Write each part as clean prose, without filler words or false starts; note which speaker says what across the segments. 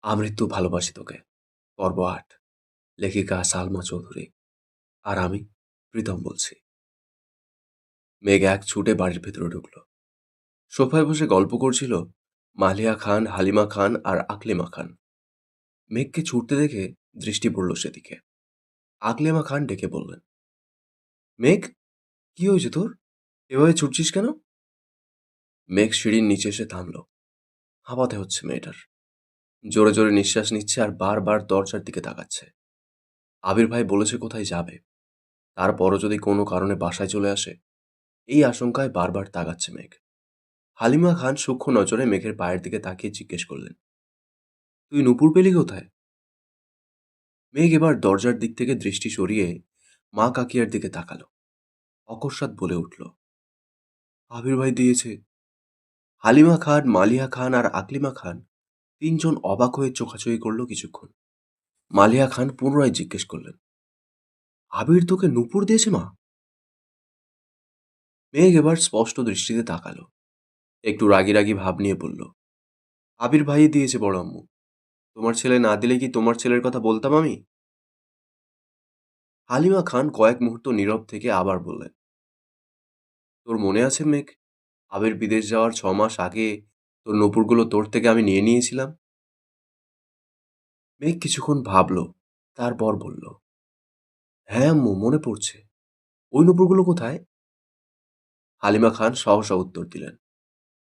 Speaker 1: আমৃত্যু ভালোবাসি তোকে পর্ব ৮ লেখিকা সালমা চৌধুরী। আর আমি প্রীতম বলছি। মেঘ এক ছুটে বাড়ির ভেতরে ঢুকল। সোফায় বসে গল্প করছিল মালিয়া খান, হালিমা খান আর আকলিমা খান। মেঘকে ছুটতে দেখে দৃষ্টি পড়ল সেদিকে। আকলিমা খান ডেকে বললেন, মেঘ, কি হয়েছে তোর? এভাবে ছুটছিস কেন? মেঘ সিঁড়ির নিচে এসে থামল। হাঁপাতে হচ্ছে মেয়েটার। জোরে জোরে নিঃশ্বাস নিচ্ছে আর বারবার দরজার দিকে তাকাচ্ছে। আবির ভাই বলেছে কোথায় যাবে, তারপরও যদি কোনো কারণে বাসায় চলে আসে, এই আশঙ্কায় বারবার তাকাচ্ছে মেঘ। হালিমা খান সূক্ষ্ম নজরে মেঘের পায়ের দিকে তাকিয়ে জিজ্ঞেস করলেন, তুই নূপুর পেলি কোথায়? মেঘ এবার দরজার দিক থেকে দৃষ্টি সরিয়ে মা কাকিয়ার দিকে তাকালো। অকস্মাৎ বলে উঠল, আবির ভাই দিয়েছে। হালিমা খান, মালিয়া খান আর আকলিমা খান তিনজন অবাক হয়ে চোখাচোখি করলো কিছুক্ষণ। মালিয়া খান পুনরায় জিজ্ঞেস করলেন, আবির তোকে নূপুর দিয়েছে মা? মেঘ এবার স্পষ্ট দৃষ্টিতে তাকালো। একটু রাগি রাগি ভাব নিয়ে বলল, আবির ভাই দিয়েছে বড় আম্মু। তোমার ছেলে না দিলে কি তোমার ছেলের কথা বলতাম আমি? হালিমা খান কয়েক মুহূর্ত নীরব থেকে আবার বললেন, তোর মনে আছে মেঘ, আবির বিদেশ যাওয়ার ৬ মাস আগে তোর নূপুরগুলো তোর থেকে আমি নিয়ে নিয়েছিলাম? মেঘ কিছুক্ষণ ভাবল, তারপর বলল, হ্যাঁ আম্মু, মনে পড়ছে। ওই নূপুরগুলো কোথায়? হালিমা খান সহসা উত্তর দিলেন,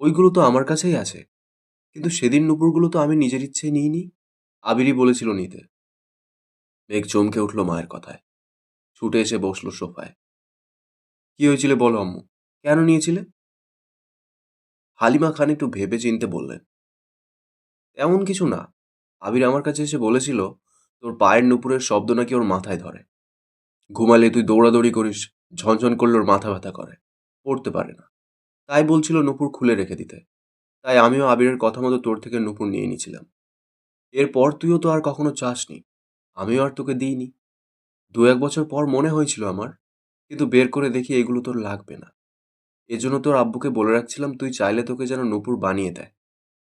Speaker 1: ওইগুলো তো আমার কাছেই আছে, কিন্তু সেদিন নূপুরগুলো তো আমি নিজের ইচ্ছেই নিইনি। আবিরই বলেছিল নিতে। মেঘ চমকে উঠল মায়ের কথায়। ছুটে এসে বসল সোফায়। কি হয়েছিল বলো আম্মু, কেন নিয়েছিলে? হালিমা খান একটু ভেবে চিনতে বললেন, এমন কিছু না। আবির আমার কাছে এসে বলেছিল তোর পায়ের নুপুরের শব্দ নাকি ওর মাথায় ধরে। ঘুমালে তুই দৌড়াদৌড়ি করিস, ঝনঝন করলে ওর মাথা ব্যথা করে, পড়তে পারে না। তাই বলছিল নুপুর খুলে রেখে দিতে। তাই আমিও আবিরের কথা মতো তোর থেকে নুপুর নিয়ে নিয়েছিলাম। এরপর তুইও তো আর কখনো চাসনি, আমিও আর তোকে দিইনি। ২-১ বছর পর মনে হয়েছিল আমার, কিন্তু বের করে দেখি এগুলো তোর লাগবে না। এজন্য তোর আব্বুকে বলে রাখছিলাম তুই চাইলে তোকে যেন নুপুর বানিয়ে দেয়।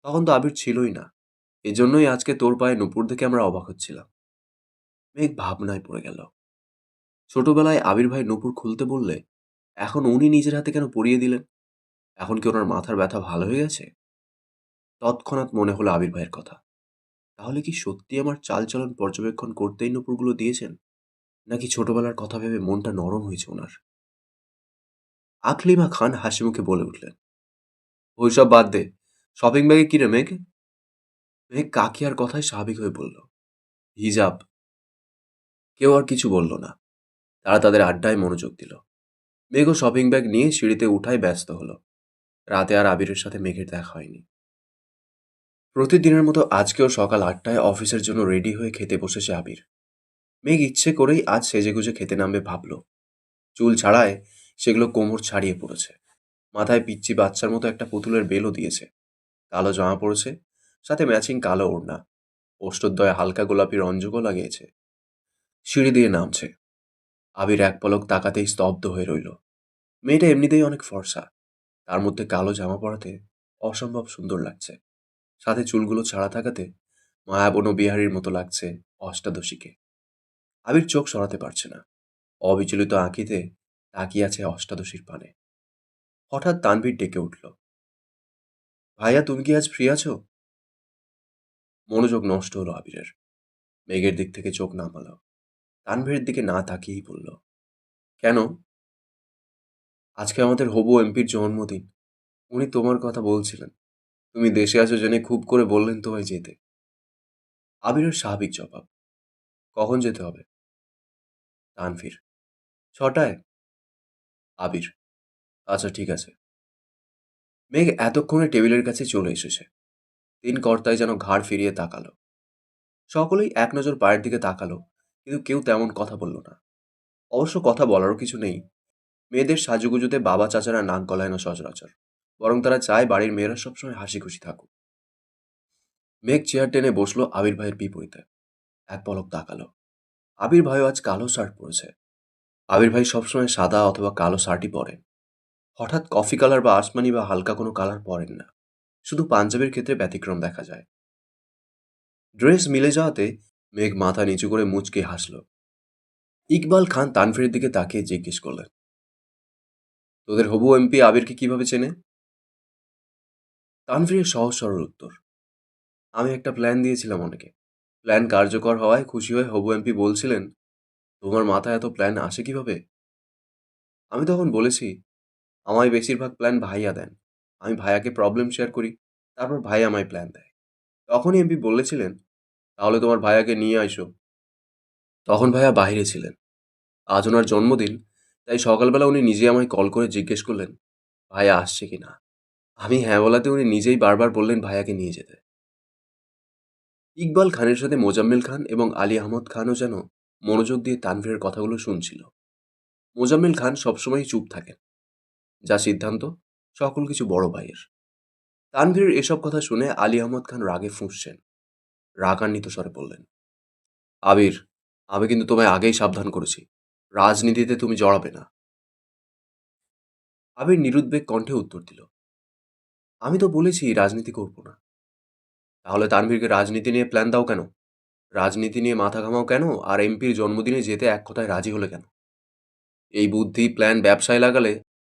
Speaker 1: তখন তো আবির ছিলই না। এজন্যই আজকে তোর পায়ে নুপুর দেখে আমরা অবাক হচ্ছিলাম। মেঘ ভাবনায় পড়ে গেল। ছোটবেলায় আবির ভাই নুপুর খুলতে বললে এখন উনি নিজের হাতে কেন পরিয়ে দিলেন? এখন কি ওনার মাথার ব্যথা ভালো হয়ে গেছে? তৎক্ষণাৎ মনে হলো আবির ভাইয়ের কথা। তাহলে কি সত্যি আমার চালচলন পর্যবেক্ষণ করতেই নুপুরগুলো দিয়েছেন, নাকি ছোটবেলার কথা ভেবে মনটা নরম হয়েছে ওনার? আকলিমা খান হাসি মুখে বলে উঠলেন, ওইসব বাদ দে। শপিং ব্যাগে কি রে মেঘ? মেঘ কাকিয়ার কথায় স্বাভাবিক হয়ে বলল, হিজাব। কেউ আর কিছু বলল না। তারা তাদের আড্ডায় মনোযোগ দিল। মেঘও শপিং ব্যাগ নিয়ে সিঁড়িতে উঠায় ব্যস্ত হলো। রাতে আর আবিরের সাথে মেঘের দেখা হয়নি। প্রতিদিনের মতো আজকেও সকাল ৮টায় অফিসের জন্য রেডি হয়ে খেতে বসেছে আবির। মেঘ ইচ্ছে করেই আজ সেজেগুজে খেতে নামবে ভাবল। চুল ছাড়ায় সেগুলো কোমর ছাড়িয়ে পড়েছে। মাথায় পিচ্চি বাচ্চার মতো একটা পুতুলের বেলও দিয়েছে। কালো জামা পরেছে, সাথে ম্যাচিং কালো ওড়না। ওষ্ঠদ্বয়ে হালকা গোলাপি রঞ্জকও লাগিয়েছে। সিঁড়ি দিয়ে নামছে। আবির এক পলক তাকাতেই স্তব্ধ হয়ে রইল। মেয়েটা এমনিতেই অনেক ফর্সা, তার মধ্যে কালো জামা পরাতে অসম্ভব সুন্দর লাগছে। সাথে চুলগুলো ছাড়া থাকাতে মায়াবন বিহারীর মতো লাগছে অষ্টাদশীকে। আবির চোখ সরাতে পারছে না। অবিচলিত আঁকিতে তাকিয়ে আছে অষ্টাদশীর পানে। হঠাৎ তানভীর ডেকে উঠল, ভাইয়া তুমি কি আজ ফ্রি আছো? মনোযোগ নষ্ট হলো আবিরের। মেঘের দিক থেকে চোখ নামালো। তানভীরের দিকে না তাকিয়েই বলল, কেন? আজকে আমাদের হবু এমপির জন্মদিন। উনি তোমার কথা বলছিলেন। তুমি দেশে আছো জেনে খুব করে বললেন তোমায় যেতে। আবিরের স্বাভাবিক জবাব, কখন যেতে হবে? তানভীর, ৬টায়। আবির, আচ্ছা ঠিক আছে। মেঘ এতক্ষণে টেবিলের কাছে চলে এসেছে। ৩ কর্তায় যেন ঘাড় ফিরিয়ে তাকালো। সকলেই এক নজর পায়ের দিকে তাকালো, কিন্তু কেউ তেমন কথা বলল না। অবশ্য কথা বলারও কিছু নেই। মেয়েদের সাজুগুজুতে বাবা চাচারা নাক গলায় না সচরাচর, বরং তারা চায় বাড়ির মেয়েরা সবসময় হাসি খুশি থাকুক। মেঘ চেয়ার টেনে বসলো আবির ভাইয়ের বিপরীতে। এক পলক তাকালো। আবির ভাইও আজ কালো শার্ট পরেছে। আবির ভাই সবসময় সাদা অথবা কালো শার্টই পরেন। হঠাৎ কফি কালার বা আসমানি বা হালকা কোনো কালার পরেন না। শুধু পাঞ্জাবির ক্ষেত্রে ব্যতিক্রম দেখা যায়। ড্রেস মিলে যাওয়াতে মেঘ মাথা নিচু করে মুচকে হাসল। ইকবাল খান তানভীরের দিকে তাকিয়ে জিজ্ঞেস করলেন, তোদের হবু এমপি আবিরকে কিভাবে চেনে? তানভীরের সহজ সরল উত্তর, আমি একটা প্ল্যান দিয়েছিলাম অনেকে। প্ল্যান কার্যকর হওয়ায় খুশি হয়ে হবু এমপি বলছিলেন, তোমার মাথায় এত প্ল্যান আসে কিভাবে? আমি তখন বলেছি, আমায় বেশিরভাগ প্ল্যান ভাইয়া দেন। আমি ভাইয়াকে প্রবলেম শেয়ার করি, তারপর ভাই আমায় প্ল্যান দেয়। তখনই এমপি বলেছিলেন, তাহলে তোমার ভাইয়াকে নিয়ে আইসো। তখন ভাইয়া বাইরে ছিলেন, আজ ওনার জন্মদিন, তাই সকালবেলা উনি নিজে আমায় কল করে জিজ্ঞেস করলেন ভাইয়া আসছে কিনা। আমি হ্যাঁ বলাতে উনি নিজেই বারবার বললেন ভাইয়াকে নিয়ে যেতে। ইকবাল খানের সাথে মোজাম্মেল খান এবং আলী আহমদ খানও যেন মনোযোগ দিয়ে তানভীরের কথাগুলো শুনছিল। মোজাম্মেল খান সবসময় চুপ থাকেন, যা সিদ্ধান্ত সকল কিছু বড় ভাইয়ের। তানভীরের এসব কথা শুনে আলী আহমদ খান রাগে ফুঁসছেন। রাগান্বিত স্বরে বললেন, আবির, আমি কিন্তু তোমায় আগেই সাবধান করেছি, রাজনীতিতে তুমি জড়াবে না। আবির নিরুদ্বেগ কণ্ঠে উত্তর দিল, আমি তো বলেছি রাজনীতি করব না। তাহলে তানভীরকে রাজনীতি নিয়ে প্ল্যান দাও কেন? রাজনীতি নিয়ে মাথা ঘামাও কেন? আর এমপির জন্মদিনে যেতে এক কথায় রাজি হলে কেন? এই বুদ্ধি প্ল্যান ব্যবসায় লাগালে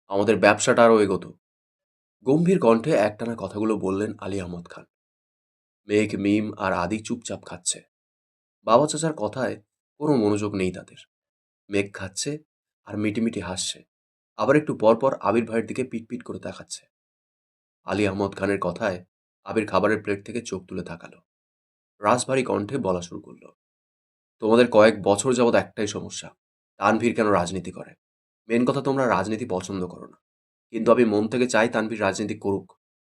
Speaker 1: আমাদের ব্যবসাটা আরও এগোতো। গম্ভীর কণ্ঠে একটানা কথাগুলো বললেন আলী আহমদ খান। মেঘ, মিম আর আদি চুপচাপ খাচ্ছে। বাবা চাচার কথায় কোনো মনোযোগ নেই তাদের। মেঘ খাচ্ছে আর মিটিমিটি হাসছে, আবার একটু পর পর আবির ভাইয়ের দিকে পিটপিট করে তাকাচ্ছে। আলী আহমদ খানের কথায় আবির খাবারের প্লেট থেকে চোখ তুলে তাকালো। রাশভারী কণ্ঠে বলা শুরু করলো, তোমাদের কয়েক বছর যাবৎ একটাই সমস্যা, তানভীর কেন রাজনীতি করে। মেন কথা, তোমরা রাজনীতি পছন্দ করো না, কিন্তু আমি মন থেকে চাই তানভীর রাজনীতি করুক,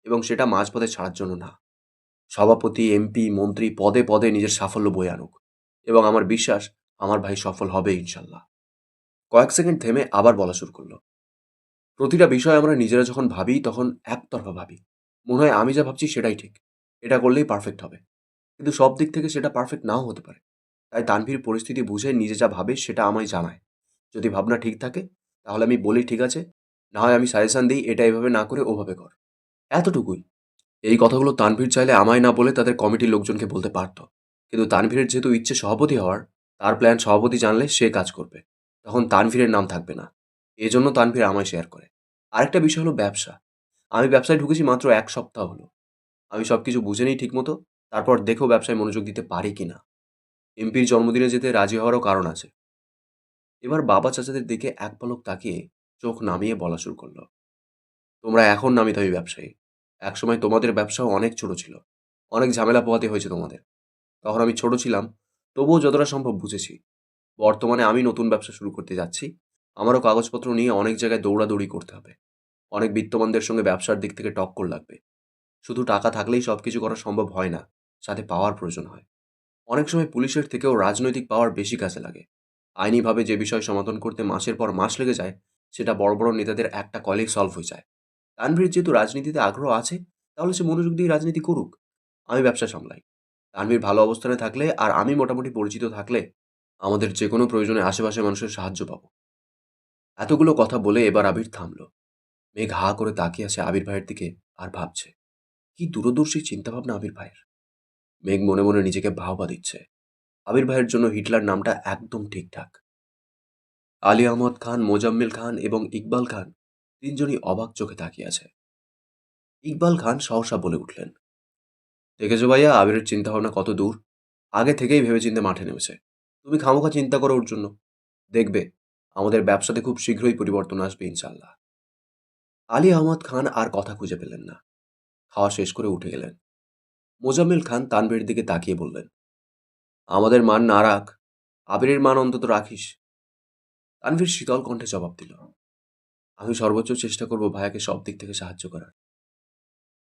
Speaker 1: এবং সেটা মাঝপথে ছাড়ার জন্য না। সভাপতি, এমপি, মন্ত্রী পদে পদে নিজের সাফল্য বয়ে আনুক, এবং আমার বিশ্বাস আমার ভাই সফল হবে ইনশাল্লাহ। কয়েক সেকেন্ড থেমে আবার বলা শুরু করলো, প্রতিটা বিষয় আমরা নিজেরা যখন ভাবি তখন একতরফা ভাবি, মনে হয় আমি যা ভাবছি সেটাই ঠিক, এটা করলেই পারফেক্ট হবে। কিন্তু সব দিক থেকে সেটা পারফেক্ট নাও হতে পারে। তাই তানভীর পরিস্থিতি বুঝে নিজে যা ভাবে সেটা আমায় জানায়। যদি ভাবনা ঠিক থাকে তাহলে আমি বলি ঠিক আছে, না হয় আমি সাজেশন দিই এটা এভাবে না করে ওভাবে কর। এতটুকুই। এই কথাগুলো তানভীর চাইলে আমায় না বলে তাদের কমিটির লোকজনকে বলতে পারত, কিন্তু তানভীরের যেহেতু ইচ্ছে সভাপতি হওয়ার, তার প্ল্যান সভাপতি জানলে সে কাজ করবে, তখন তানভীরের নাম থাকবে না। এজন্য তানভীর আমায় শেয়ার করে। আরেকটা বিষয় হলো ব্যবসা। আমি ব্যবসায় ঢুকেছি মাত্র 1 সপ্তাহ হলো। আমি সবকিছু বুঝে নিই ঠিকমতো, তারপর দেখো ব্যবসায় মনোযোগ দিতে পারি কিনা। এমপির জন্মদিনে যেতে রাজি হওয়ারও কারণ আছে। এবার বাবা চাচাদের দিকে এক পলক তাকিয়ে চোখ নামিয়ে বলা শুরু করলো, তোমরা এখন নামি দামি ব্যবসায়ী। একসময় তোমাদের ব্যবসাও অনেক ছোট ছিল, অনেক ঝামেলা পোহাতে হয়েছে তোমাদের। তখন আমি ছোট ছিলাম, তবুও যতটা সম্ভব বুঝেছি। বর্তমানে আমি নতুন ব্যবসা শুরু করতে যাচ্ছি, আমারও কাগজপত্র নিয়ে অনেক জায়গায় দৌড়াদৌড়ি করতে হবে। অনেক বিত্তমানদের সঙ্গে ব্যবসার দিক থেকে টক্কর লাগবে। শুধু টাকা থাকলেই সবকিছু করা সম্ভব হয় না, সাথে পাওয়ার প্রয়োজন হয়। অনেক সময় পুলিশের থেকেও রাজনৈতিক পাওয়ার বেশি কাজে লাগে। আইনিভাবে যে বিষয় সমাধান করতে মাসের পর মাস লেগে যায়, সেটা বড় বড় নেতাদের একটা কলেই সলভ হয়ে যায়। তানভীর যেহেতু রাজনীতিতে আগ্রহ আছে, তাহলে সে মনোযোগ দিয়ে রাজনীতি করুক, আমি ব্যবসা সামলাই। তানভীর ভালো অবস্থানে থাকলে আর আমি মোটামুটি পরিচিত থাকলে আমাদের যে কোনো প্রয়োজনে আশেপাশে মানুষের সাহায্য পাবো। এতগুলো কথা বলে এবার আবির থামলো। মেঘ হা করে তাকিয়ে আছে আবির ভাইয়ের দিকে আর ভাবছে, কি দূরদর্শী চিন্তাভাবনা আবির ভাইয়ের। মেঘ মনে মনে নিজেকে বাহবা দিচ্ছে। আবির ভাইয়ের জন্য হিটলার নামটা একদম ঠিকঠাক। আলী আহমদ খান, মোজাম্মেল খান এবং ইকবাল খান তিনজনই অবাক চোখে তাকিয়ে আছে। ইকবাল খান সহসা বলে উঠলেন, দেখেছো ভাইয়া আবিরের চিন্তাভাবনা কত দূর। আগে থেকেই ভেবেচিন্তে মাঠে নেমেছে। তুমি খামোখা চিন্তা করো ওর জন্য। দেখবে আমাদের ব্যবসাতে খুব শীঘ্রই পরিবর্তন আসবে ইনশাল্লাহ। আলী আহমদ খান আর কথা খুঁজে পেলেন না। খাওয়া শেষ করে উঠে গেলেন। মোজাম্মেল খান তানভীরের দিকে তাকিয়ে বললেন, আমাদের মান না রাখ, আবিরের মান অন্তত রাখিস। তানভীর শীতল কণ্ঠে জবাব দিল, আমি সর্বোচ্চ চেষ্টা করব ভাইয়াকে সব দিক থেকে সাহায্য করার।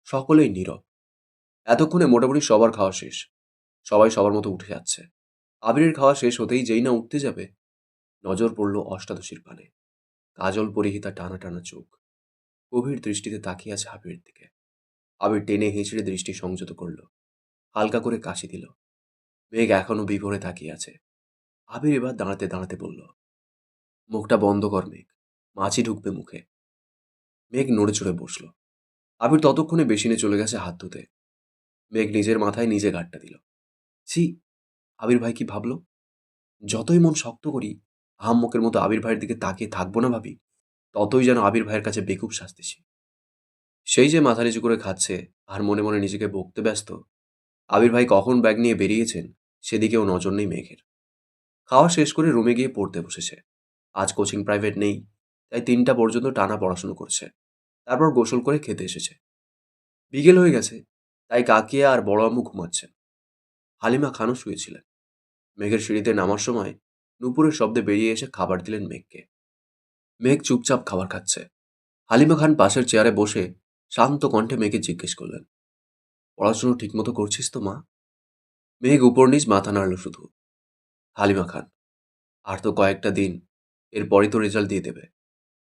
Speaker 1: সকলেই নীরব। এতক্ষণে মোটামুটি সবার খাওয়া শেষ। সবাই সবার মতো উঠে যাচ্ছে। আবিরের খাওয়া শেষ হতেই যেই না উঠতে যাবে, নজর পড়ল অষ্টাদশীর পানে। কাজল পরিহিতা টানা টানা চোখ, গভীর দৃষ্টিতে তাকিয়ে আছে আবিরের দিকে। আবির টেনে হেঁচড়ে দৃষ্টি সংযত করল, হালকা করে কাশি দিল। মেঘ এখনো বিভোরে তাকিয়ে আছে। আবির এবার দাঁড়াতে দাঁড়াতে বলল, মুখটা বন্ধ কর মেঘ, মাছি ঢুকবে মুখে। মেঘ নড়ে চড়ে বসল। আবির ততক্ষণে বেসিনে চলে গেছে হাত ধুতে। মেঘ নিজের মাথায় নিজে গাঁটটা দিল। ছি, আবির ভাই কি ভাবলো? যতই মন শক্ত করি, আহাম্মকের মতো আবির ভাইয়ের দিকে তাকিয়ে থাকবো না ভাবি, ততই যেন আবির ভাইয়ের কাছে বেকুব সাজতেছি। সেই যে মাথা নিচু করে খাচ্ছে আর মনে মনে নিজেকে বকতে ব্যস্ত, আবির ভাই কখন ব্যাগ নিয়ে বেরিয়েছেন সেদিকেও নজর নেই মেঘের। খাওয়া শেষ করে রুমে গিয়ে পড়তে বসেছে। আজ কোচিং প্রাইভেট নেই, তাই ৩টা পর্যন্ত টানা পড়াশুনো করছে। তারপর গোসল করে খেতে এসেছে। বিকেল হয়ে গেছে, তাই কাকিয়া আর বড় আম্মু ঘুমাচ্ছেন। হালিমা খানও শুয়েছিলেন। মেঘের সিঁড়িতে নামার সময় নুপুরের শব্দে বেরিয়ে এসে খাবার দিলেন মেঘকে। মেঘ চুপচাপ খাবার খাচ্ছে। হালিমা খান পাশের চেয়ারে বসে শান্ত কণ্ঠে মেঘে জিজ্ঞেস করলেন, পড়াশুনো ঠিকমতো করছিস তো মা? মেঘ উপর নিচ মাথা নাড়ল শুধু। হালিমা খান, আর তো কয়েকটা দিন, এরপরই তো রেজাল্ট দিয়ে দেবে।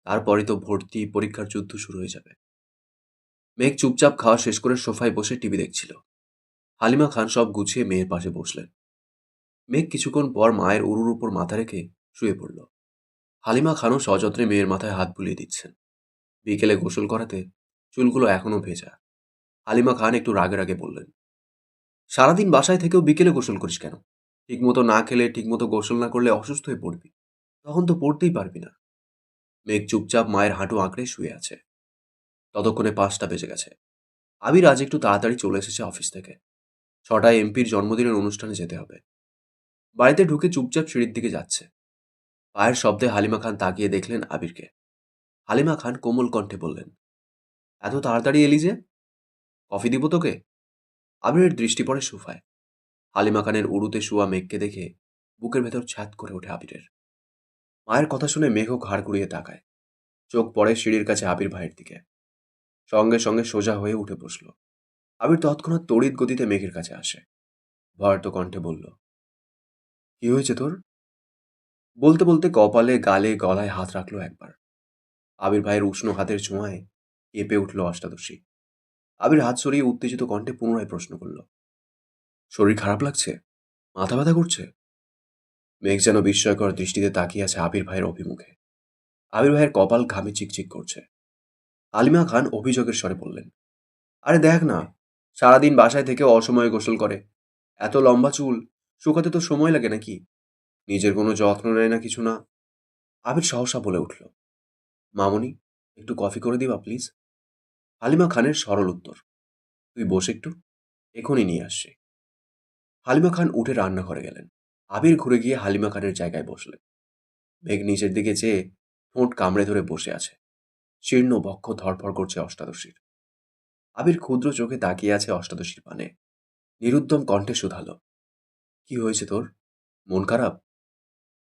Speaker 1: তারপরই তো ভর্তি পরীক্ষার যুদ্ধ শুরু হয়ে যাবে। মেঘ চুপচাপ খাওয়া শেষ করে সোফায় বসে টিভি দেখছিল। হালিমা খান সব গুছিয়ে মেয়ের পাশে বসলেন। মেঘ কিছুক্ষণ পর মায়ের উরুর উপর মাথা রেখে শুয়ে পড়ল। হালিমা খানও সযত্নে মেয়ের মাথায় হাত বুলিয়ে দিচ্ছেন। বিকেলে গোসল করাতে চুলগুলো এখনো ভেজা। হালিমা খান একটু রাগে রাগে বললেন, সারাদিন বাসায় থেকেও বিকেলে গোসল করিস কেন? ঠিকমতো না খেলে, ঠিকমতো গোসল না করলে অসুস্থ হয়ে পড়বি। তখন তো পড়তেই পারবি না। মেঘ চুপচাপ মায়ের হাঁটু আঁকড়ে শুয়ে আছে। ততক্ষণে ৫টা বেজে গেছে। আবির আজ একটু তাড়াতাড়ি চলে এসেছে অফিস থেকে। ৬টায় এমপির জন্মদিনের অনুষ্ঠানে যেতে হবে। বাড়িতে ঢুকে চুপচাপ সিঁড়ির দিকে যাচ্ছে। পায়ের শব্দে হালিমা খান তাকিয়ে দেখলেন আবিরকে। হালিমা খান কোমল কণ্ঠে বললেন, এত তাড়াতাড়ি এলি যে? কফি দিব তোকে? আবিরের দৃষ্টি পড়ে সোফায়। হালিমা খানের উড়ুতে শোয়া মেঘকে দেখে বুকের ভেতর ছ্যাদ করে ওঠে আবিরের। মায়ের কথা শুনে মেঘও ঘাড় ঘুরিয়ে তাকায়। চোখ পড়ে সিঁড়ির কাছে আবির ভাইয়ের দিকে। সঙ্গে সঙ্গে সোজা হয়ে উঠে বসল। আবির তৎক্ষণাৎ তড়িৎ গতিতে মেঘের কাছে আসে। ভয়ার্ত কণ্ঠে বলল, কি হয়েছে তোর? বলতে বলতে কপালে, গালে, গলায় হাত রাখলো একবার। আবির ভাইয়ের উষ্ণ হাতের ছোঁয়ায় কেঁপে উঠল অষ্টাদশী। আবির হাত সরিয়ে উত্তেজিত কণ্ঠে পুনরায় প্রশ্ন করল, শরীর খারাপ লাগছে? মাথা ব্যথা করছে? মেঘ যেন বিস্ময়কর দৃষ্টিতে তাকিয়ে আছে আবির ভাইয়ের অভিমুখে। আবির ভাইয়ের কপাল ঘামে চিকচিক করছে। আলিমা খান অভিযোগের স্বরে বললেন, আরে দেখ না, সারাদিন বাসায় থেকেও অসময়ে গোসল করে। এত লম্বা চুল, শুকাতে তো সময় লাগে নাকি? নিজের কোনো যত্ন নেয় না, কিছু না। আবির সহসা বলে উঠল, মামনি, একটু কফি করে দিবা প্লিজ? হালিমা খানের সরল উত্তর, তুই বস একটু, এখনই নিয়ে আসছি। হালিমা খান উঠে রান্নাঘরে গেলেন। আবির ঘুরে গিয়ে হালিমা খানের জায়গায় বসলেন। মেঘ নিচের দিকে চেয়ে ঠোঁট কামড়ে ধরে বসে আছে। শীর্ণ বক্ষ ধরফর করছে অষ্টাদশীর। আবির ক্ষুদ্র চোখে তাকিয়ে আছে অষ্টাদশীর পানে। নিরুদ্যম কণ্ঠে শুধালো, কি হয়েছে তোর? মন খারাপ?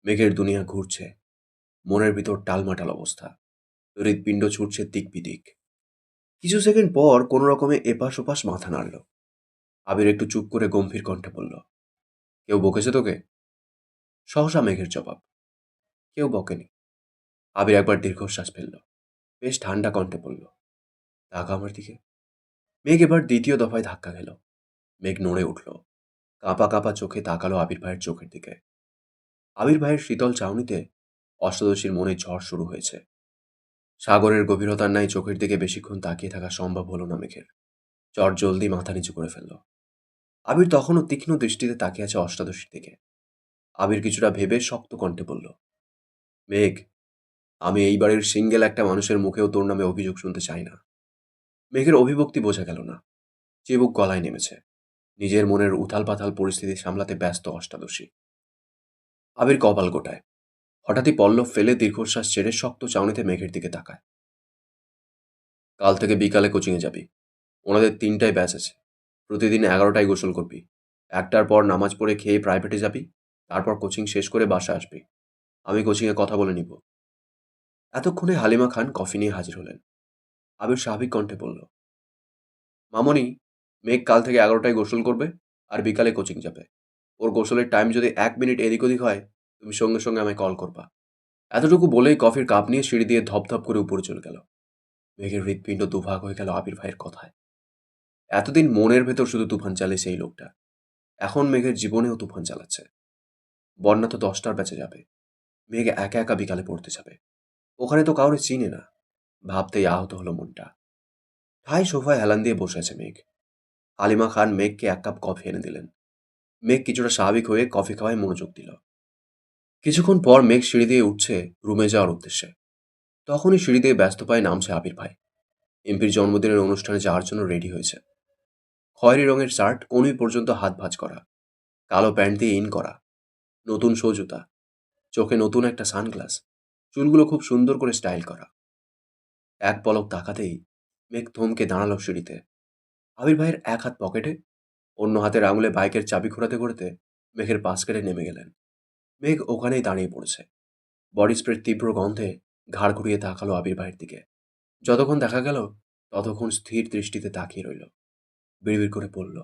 Speaker 1: মেঘের দুনিয়া ঘুরছে। মনের ভিতর টালমাটাল অবস্থা। হৃৎপিণ্ড ছুটছে দিক বিদিক। কিছু সেকেন্ড পর কোনো রকমে এপাশ ওপাশ মাথা নাড়ল। আবির একটু চুপ করে গম্ভীর কণ্ঠে বলল, কেউ বকেছে তোকে? সহসা মেঘের জবাব, কেউ বকেনি। আবির একবার দীর্ঘশ্বাস ফেলল। বেশ ঠান্ডা কণ্ঠে বলল, তাকা আমার দিকে। মেঘ এবার দ্বিতীয় দফায় ধাক্কা খেল। মেঘ নড়ে উঠল। কাঁপা কাঁপা চোখে তাকালো আবির ভাইয়ের চোখের দিকে। আবির ভাইয়ের শীতল চাউনিতে অষ্টাদশীর মনে ঝড় শুরু হয়েছে। সাগরের গভীরতার ন্যায় চোখের দিকে বেশিক্ষণ তাকিয়ে থাকা সম্ভব হলো না মেঘের। চট জলদি মাথা নিচু করে ফেলল। আবির তখনও তীক্ষ্ণ দৃষ্টিতে তাকিয়ে আছে অষ্টাদশীর দিকে। আবির কিছুটা ভেবে শক্ত কণ্ঠে বলল, মেঘ, আমি এই বাড়ির সিঙ্গেল একটা মানুষের মুখেও তোর নামে অভিযোগ শুনতে চাই না। মেঘের অভিব্যক্তি বোঝা গেল না। চিবুক গলায় নেমেছে। নিজের মনের উথাল পাথাল পরিস্থিতি সামলাতে ব্যস্ত অষ্টাদশী। আবির কপাল গোটায়। হঠাৎই পল্লব ফেলে দীর্ঘশ্বাস ছেড়ে শক্ত চাউনিতে মেঘের দিকে তাকায়। কাল থেকে বিকালে কোচিংয়ে যাবি। ওনাদের ৩টায় ব্যাচ আছে। প্রতিদিন ১১টায় গোসল করবি। ১টার পর নামাজ পড়ে খেয়ে প্রাইভেটে যাবি। তারপর কোচিং শেষ করে বাসা আসবি। আমি কোচিংয়ে কথা বলে নিব। এতক্ষণে হালিমা খান কফি নিয়ে হাজির হলেন। আবির স্বাভাবিক কণ্ঠে বলল, মামনি, মেঘ কাল থেকে ১১টায় গোসল করবে আর বিকালে কোচিং যাবে। ওর গোসলের টাইম যদি ১ মিনিট এদিক ওদিক হয়, তুমি সঙ্গে সঙ্গে আমায় কল করবা। এতটুকু বলেই কফির কাপ নিয়ে সিঁড়ি দিয়ে ধপধপ করে উপরে চলে গেল। মেঘের হৃৎপিণ্ড দুভাগ হয়ে গেল আবির ভাইয়ের কথায়। এতদিন মনের ভেতর শুধু তুফান চালিয়েছে এই লোকটা। এখন মেঘের জীবনেও তুফান চালাচ্ছে। বন্যা তো ১০টার ব্যাচে যাবে। মেঘ একা একা বিকালে পড়তে যাবে। ওখানে তো কাউরে চিনে না। ভাবতেই আহত হলো মনটা। ঠাই সোফায় হেলান দিয়ে বসে আছে মেঘ। হালিমা খান মেঘকে ১ কাপ কফি এনে দিলেন। মেঘ কিছুটা স্বাভাবিক হয়ে কফি খাওয়ায় মনোযোগ দিল। কিছুক্ষণ পর মেঘ সিঁড়ি দিয়ে উঠছে রুমে যাওয়ার উদ্দেশ্যে। তখনই সিঁড়ি দিয়ে ব্যস্ত পায়ে নামছে আবির ভাই। এমপির জন্মদিনের অনুষ্ঠানে যাওয়ার জন্য রেডি হয়েছে। খয়েরি রঙের শার্ট কনুই পর্যন্ত হাত ভাঁজ করা, কালো প্যান্ট দিয়ে ইন করা, নতুন শো জুতা, চোখে নতুন একটা সানগ্লাস, চুলগুলো খুব সুন্দর করে স্টাইল করা। এক পলক তাকাতেই মেঘ থমকে দাঁড়ালো সিঁড়িতে। আবির ভাইয়ের এক হাত পকেটে, অন্য হাতের আঙুলে বাইকের চাবি ঘোরাতে ঘোরাতে মেঘের পাশ কেটে নেমে গেলেন। মেঘ ওখানেই দাঁড়িয়ে পড়েছে। বডি স্প্রের তীব্র গন্ধে ঘাড় ঘুরিয়ে তাকালো আবির ভাইয়ের দিকে। যতক্ষণ দেখা গেল ততক্ষণ স্থির দৃষ্টিতে তাকিয়ে রইল। বিড়বিড় করে বলল,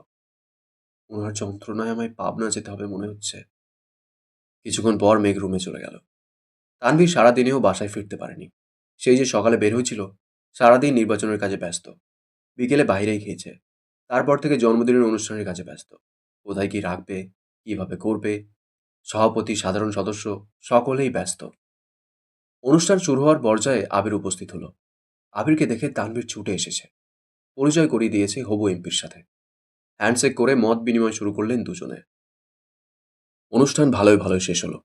Speaker 1: ওনার যন্ত্রণায় আমায় পাবনা যেতে হবে মনে হচ্ছে। কিছুক্ষণ পর মেঘ রুমে চলে গেল। তানভীর সারাদিনেও বাসায় ফিরতে পারেনি। সেই যে সকালে বের হয়েছিল, সারাদিন নির্বাচনের কাজে ব্যস্ত। বিকেলে বাইরেই খেয়েছে। তারপর থেকে জন্মদিনের অনুষ্ঠানের কাজে ব্যস্ত। কোথায় কি রাখবে, কিভাবে করবে, সভাপতি, সাধারণ সদস্য সকলেই ব্যস্ত। অনুষ্ঠান শুরু হওয়ার পর্যায়ে আবির উপস্থিত হলো। আবিরকে দেখে তানভীর ছুটে এসেছে। পরিচয় করিয়ে দিয়েছে হবু এমপির সাথে। হ্যান্ডশেক করে মত বিনিময় শুরু করলেন দুজনে। অনুষ্ঠান ভালোই ভালোই শেষ হলো।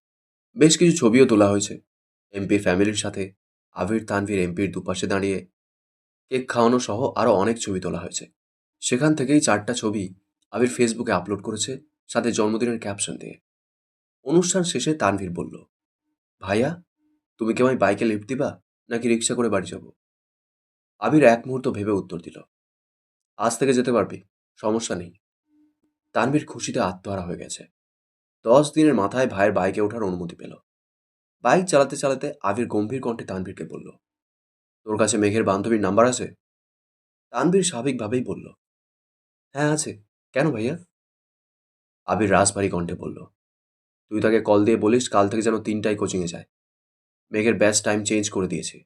Speaker 1: বেশ কিছু ছবিও তোলা হয়েছে এমপির ফ্যামিলির সাথে। আবির তানভীর এমপির দুপাশে দাঁড়িয়ে কেক খাওয়ানো সহ আরও অনেক ছবি তোলা হয়েছে। সেখান থেকেই 4টা ছবি আবির ফেসবুকে আপলোড করেছে, সাথে জন্মদিনের ক্যাপশন দিয়ে। অনুষ্ঠান শেষে তানভীর বলল, ভাইয়া, তুমি কি আমায় বাইকে লিফট দিবা নাকি রিক্সা করে বাড়ি যাব? আবির এক মুহূর্ত ভেবে উত্তর দিল, আজ থেকে যেতে পারবি, সমস্যা নেই। তানভীর খুশিতে আত্মহারা হয়ে গেছে। 10 দিনের মাথায় ভাইয়ের বাইকে ওঠার অনুমতি পেল। বাইক চালাতে চালাতে আবির গম্ভীর কণ্ঠে তানভীরকে বলল, তোর কাছে মেঘের বান্ধবীর নাম্বার আছে? তানভীর স্বাভাবিকভাবেই বলল, হ্যাঁ আছে, কেন ভাইয়া? আবির রাজভারী কণ্ঠে বলল, তুই তাকে কল দিয়ে বলিস কাল থেকে যেন 3টায় কোচিংয়ে যায়। মেঘের ব্যাচ টাইম চেঞ্জ করে দিয়েছি,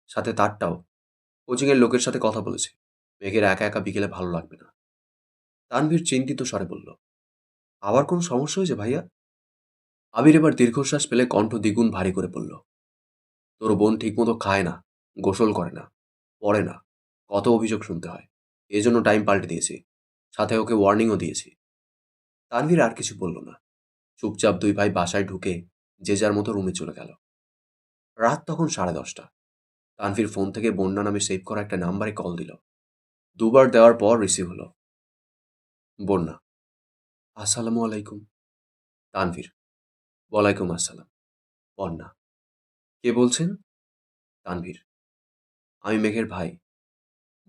Speaker 1: সাথে তারটাও। কোচিংয়ের লোকের সাথে কথা বলেছি, মেঘের একা একা বিকেলে ভালো লাগবে না। তানভীর চিন্তিত স্বরে বলল, আবার কোনো সমস্যা হয়েছে ভাইয়া? আবির এবার দীর্ঘশ্বাস ফেলে কণ্ঠ দ্বিগুণ ভারী করে বলল, তোর বোন ঠিকমতো খায় না, গোসল করে না, পড়ে না, কত অভিযোগ শুনতে হয়। এজন্য টাইম পাল্টে দিয়েছি, সাথে ওকে ওয়ার্নিংও দিয়েছি। তানভীর আর কিছু বলল না। চুপচাপ দুই ভাই বাসায় ঢুকে যে যার মতো রুমে চলে গেল। রাত তখন 10:30। তানভীর ফোন থেকে বন্যা নামে সেভ করা একটা নাম্বারে কল দিল। দুবার দেওয়ার পর রিসিভ হলো। বন্যা, আসসালামু আলাইকুম। তানভীর, ওয়ালাইকুম আসসালাম। বন্যা, কে বলছেন? তানভীর, আমি মেঘের ভাই।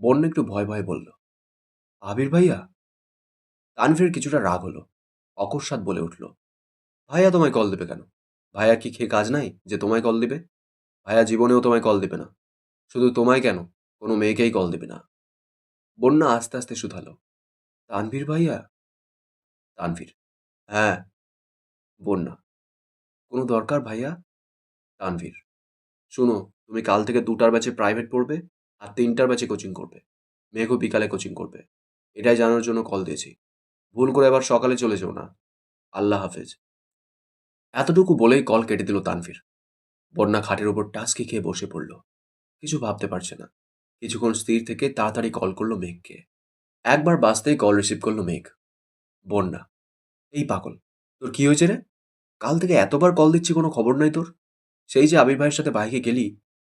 Speaker 1: বন্যা একটু ভয় ভয়ে বলল, আবির ভাইয়া? তানভীর কিছুটা রাগ হলো, অকস্মাৎ বলে উঠল, ভাইয়া তোমায় কল দেবে কেন? ভাইয়া কি খেয়ে কাজ নাই যে তোমায় কল দিবে? ভাইয়া জীবনেও তোমায় কল দিবে না। শুধু তোমায় কেন, কোনো মেয়েকেই কল দিবে না। বন্যা আস্তে আস্তে শুধালো, তানভীর ভাইয়া? তানভীর, হ্যাঁ। বন্যা, কোনো দরকার ভাইয়া? তানভীর, শুনো, তুমি কাল থেকে 2টার ব্যাচে প্রাইভেট পড়বে আর 3টার ব্যাচে কোচিং করবে। মেঘও বিকালে কোচিং করবে। এটাই জানার জন্য কল দিয়েছি। ভুল করে আবার সকালে চলে যেও না। আল্লাহ হাফেজ। এতটুকু বলেই কল কেটে দিল তানভীর। বন্যা খাটের ওপর টাস্কি খেয়ে বসে পড়ল। কিছু ভাবতে পারছে না। কিছুক্ষণ স্থির থেকে তাড়াতাড়ি কল করলো মেঘকে। একবার বাজতেই কল রিসিভ করলো মেঘ। বন্যা, এই পাগল, তোর কি হয়েছে রে? কাল থেকে এতবার কল দিচ্ছি, কোনো খবর নাই তোর? সেই যে আবির ভাইয়ের সাথে বাইকে গেলি,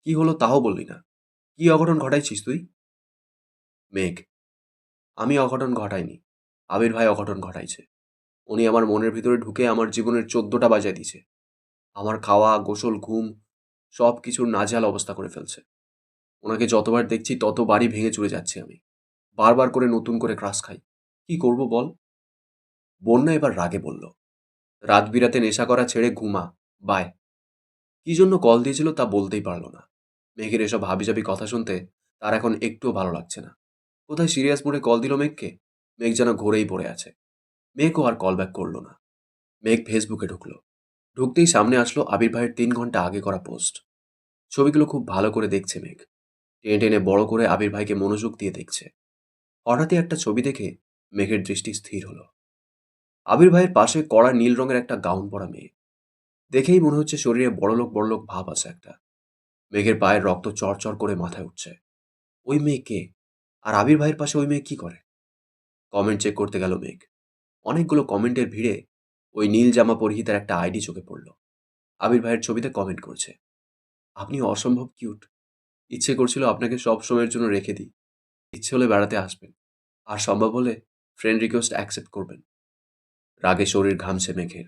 Speaker 1: কি হলো তাও বললি না। কি অঘটন ঘটাইছিস তুই? মেঘ, আমি অঘটন ঘটাইনি, আবির ভাই অঘটন ঘটাইছে। উনি আমার মনের ভিতরে ঢুকে আমার জীবনের 14টা বাজায় দিছে। আমার খাওয়া, গোসল, ঘুম সব কিছুর নাজেহাল অবস্থা করে ফেলছে। ওনাকে যতবার দেখছি ততবারই ভেঙে চুরে যাচ্ছি আমি। বারবার করে নতুন করে ক্রাশ খাই। কি করব বল? বন্যা এবার রাগে বলল, রাত বিরাতে নেশা করা ছেড়ে ঘুমা, বায়। কি জন্য কল দিয়েছিল তা বলতেই পারল না। মেঘের এসব হাবিজাবি কথা শুনতে তার এখন একটুও ভালো লাগছে না। কোথায় সিরিয়াস মোডে কল দিল মেঘকে? মেঘ যেন ঘোরেই পড়ে আছে। মেঘও আর কল ব্যাক করল না। মেঘ ফেসবুকে ঢুকলো। ঢুকতেই সামনে আসলো আবির ভাইয়ের 3 ঘন্টা আগে করা পোস্ট। ছবিগুলো খুব ভালো করে দেখছে মেঘ। টেনে টেনে বড় করে আবির ভাইকে মনোযোগ দিয়ে দেখছে। হঠাৎই একটা ছবি দেখে মেঘের দৃষ্টি স্থির হলো। আবির ভাইয়ের পাশে কড়া নীল রঙের একটা গাউন পরা মেয়ে। দেখেই মনে হচ্ছে শরীরে বড়লোক বড়লোক ভাব আছে একটা। মেঘের পায়ের রক্ত চড়চড় করে মাথায় উঠছে। ওই মেয়ে কে? আর আবির ভাইয়ের পাশে ওই মেয়ে কি করে? কমেন্ট চেক করতে গেল মেঘ। অনেকগুলো কমেন্টের ভিড়ে ওই নীল জামা পরিহিতার একটা আইডি চোখে পড়ল। আবির ভাইয়ের ছবিতে কমেন্ট করছে, আপনি অসম্ভব কিউট। ইচ্ছে করছিল আপনাকে সব সময়ের জন্য রেখে দিই। ইচ্ছে হলে বেড়াতে আসবেন, আর সম্ভব হলে ফ্রেন্ড রিকোয়েস্ট অ্যাকসেপ্ট করবেন। রাগে শরীর ঘামছে মেঘের।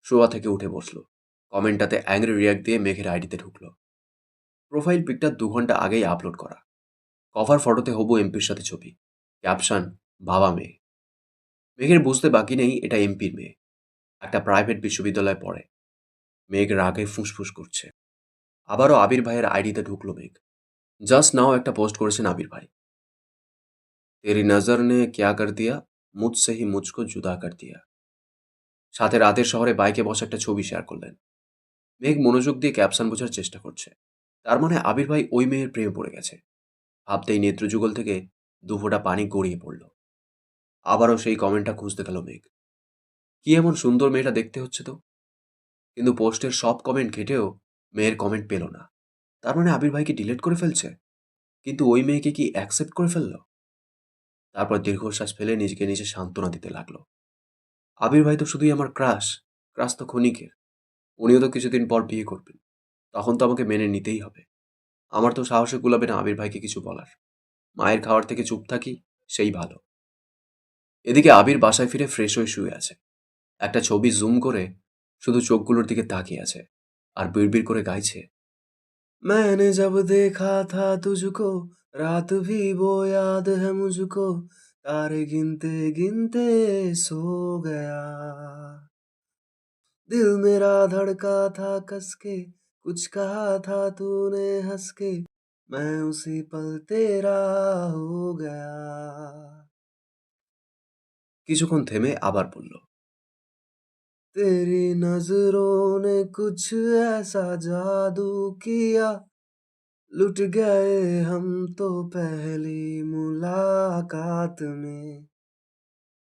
Speaker 1: শোয়া থেকে উঠে বসলো। কমেন্টটাতে অ্যাংরি রিয়াক্ট দিয়ে মেঘের আইডিতে ঢুকলো। প্রোফাইল পিকটা 2 ঘন্টা আগেই আপলোড করা। কভার ফটোতে হবু এমপির সাথে ছবি। ক্যাপশন, বাবা মেয়ে। মেঘের বুঝতে বাকি নেই এটা এমপির মেয়ে, একটা প্রাইভেট বিশ্ববিদ্যালয়ে পড়ে। মেঘ রাগে ফুঁসফুস করছে। আবারও আবির ভাইয়ের আইডিতে ঢুকলো মেঘ। জাস্ট নাও একটা পোস্ট করেছেন আবির ভাই, তেরি নজর নে ক্যা কর দিয়া, মুঝসে হি মুঝকো জুদা কর দিয়া। সাথে রাতের শহরে বাইকে বসে একটা ছবি শেয়ার করলেন। মেঘ মনোযোগ দিয়ে ক্যাপশন বোঝার চেষ্টা করছে। তার মানে আবির ভাই ওই মেয়ের প্রেমে পড়ে গেছে। ভাবতেই নেত্রযুগল থেকে দুফোঁটা পানি গড়িয়ে পড়ল। আবারও সেই কমেন্টটা খুঁজতে গেল মেঘ। কি এমন সুন্দর মেয়েটা দেখতে হচ্ছে তো। কিন্তু পোস্টের সব কমেন্ট ঘেটেও মেয়ের কমেন্ট পেল না। তার মানে আবির ভাইকে ডিলিট করে ফেলছে। কিন্তু ওই মেয়েকে কি অ্যাকসেপ্ট করে ফেলল? তারপর দীর্ঘশ্বাস ফেলে নিজেকে নিজে সান্ত্বনা দিতে লাগলো। আবির ভাই তো শুধুই আমার ক্রাশ। ক্রাশ তো ক্ষণিকের। উনিও তো কিছুদিন পর বিয়ে করবেন। তখন তো আমাকে মেনে নিতেই হবে। আমার তো সাহসে কুলাবে না আবির ভাইকে কিছু বলার। মায়ের খাওয়ার থেকে চুপ থাকি, সেই ভালো। এদিকে আবির বাসায় ফিরে ফ্রেশ হয়ে শুয়ে আছে। একটা ছবি জুম করে শুধু চোখগুলোর দিকে তাকিয়ে আছে। আর বিড়বিড় করে গাইছে, मैंने जब देखा था तुझको, रात भी वो याद है मुझको, तारे गिनते गिनते सो गया, दिल मेरा धड़का था कस के, कुछ कहा था तूने हंस के, मैं उसी पल तेरा हो गया। কিছুক্ষণ থেমে আবার বলল, तेरी नजरों ने कुछ ऐसा जादू किया, लुट गए हम तो पहली मुलाकात में।